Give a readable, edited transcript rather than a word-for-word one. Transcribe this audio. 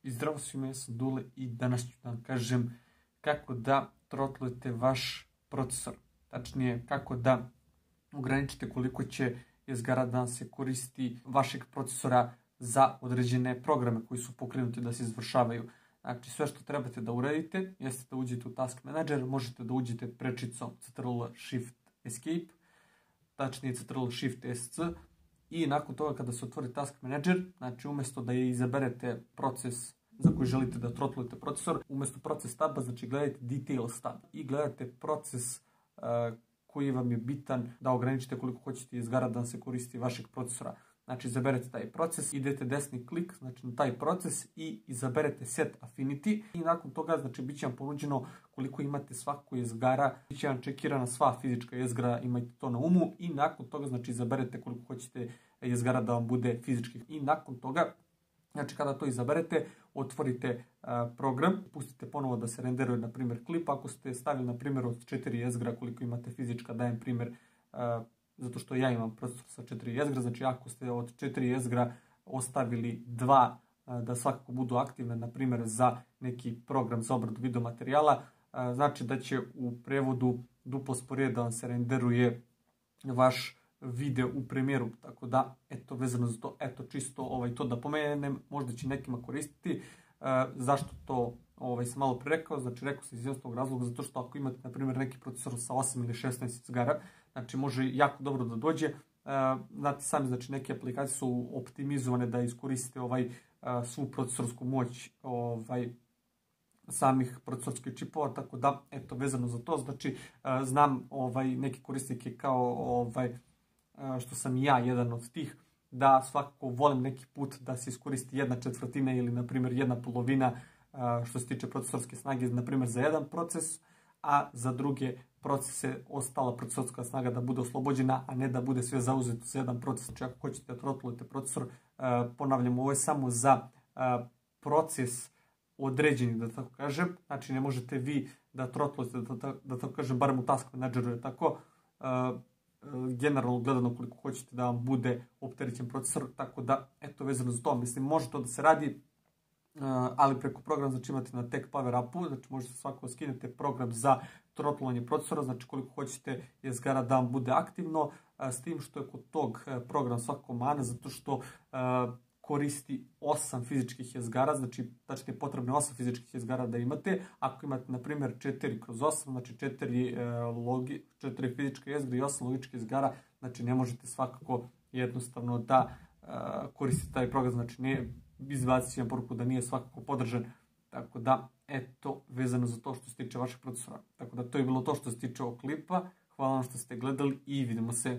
I zdravo svima, ja sam Dule i danas ću da vam kažem kako da trotlujete vaš procesor. Tačnije, kako da ograničite koliko će jezgara da se koristi vašeg procesora za određene programe koji su pokrenuti da se izvršavaju. Znači, sve što trebate da uradite jeste da uđete u Task Manager, možete da uđete prečicom Ctrl Shift Escape, tačnije Ctrl Shift SC, i nakon toga kada se otvori Task Manager, znači umjesto da izaberete proces za koji želite da trotlujete procesor, umjesto proces taba, znači gledajte Details tab i gledate proces koji vam je bitan da ograničite koliko hoćete jezgara da se koristi vašeg procesora. Znači izaberete taj proces, idete desni klik, znači na taj proces i izaberete Set Affinity i nakon toga znači bit će vam ponuđeno koliko imate svaku jezgara, bit će vam čekirana sva fizička jezgra, imajte to na umu i nakon toga znači izaberete koliko hoćete jezgara da vam bude fizički. I nakon toga, znači kada to izaberete, otvorite program, pustite ponovo da se renderuje na primjer klip, ako ste stavili na primjer od 4 jezgra koliko imate fizička, dajem primjer zato što ja imam procesor sa 4 jezgra, znači ako ste od 4 jezgra ostavili 2 da svakako budu aktivne, na primjer za neki program za obradu video materijala, znači da će u prevodu duplo sporije da vam se renderuje vaš video u Premieru, tako da, eto, vezano za to, eto, čisto to da pomenem, možda će nekima koristiti. Zašto to sam malo pre rekao? Znači, rekao sam iz jednostavnog razloga, zato što ako imate, na primjer, neki procesor sa 8 ili 16 jezgara, znači može jako dobro da dođe. Znate sami, znači neke aplikacije su optimizovane da iskoriste svu procesorsku moć samih procesorskih čipova, tako da, eto, vezano za to, znači, znam neke korisnike kao što sam i ja jedan od tih, da svakako volim neki put da se iskoristi 1/4 ili na primjer 1/2 što se tiče procesorske snage, na primjer za jedan proces, a za druge procese ostala procesorska snaga da bude oslobođena, a ne da bude sve zauzeto za jedan proces. Znači ako hoćete da trotlujete procesor, ponavljam, ovo je samo za proces određeni, da tako kažem, znači ne možete vi da trotlujete, da tako kažem, barem u Task Manageru je tako, generalno gledano koliko hoćete da vam bude opterećen procesor, tako da, eto, vezano za to, mislim, može to da se radi, ali preko programa, znači imate na Tech Power Upu, znači možete svakako skinete program za trotlovanje procesora, znači koliko hoćete jezgara da vam bude aktivno, s tim što je kod tog programa svakako mana, zato što koristi 8 fizičkih jezgara, znači tačnije potrebno 8 fizičkih jezgara da imate. Ako imate, na primjer, 4/8, znači 4 fizičke jezgre i 8 logičkih jezgara, znači ne možete svakako jednostavno da koristite taj program, znači ne izbacit će vam poruku da nije svakako podržan. Tako da, eto, vezano za to što se tiče vašeg procesora. Tako da to je bilo to što se tiče ovog klipa. Hvala vam što ste gledali i vidimo se.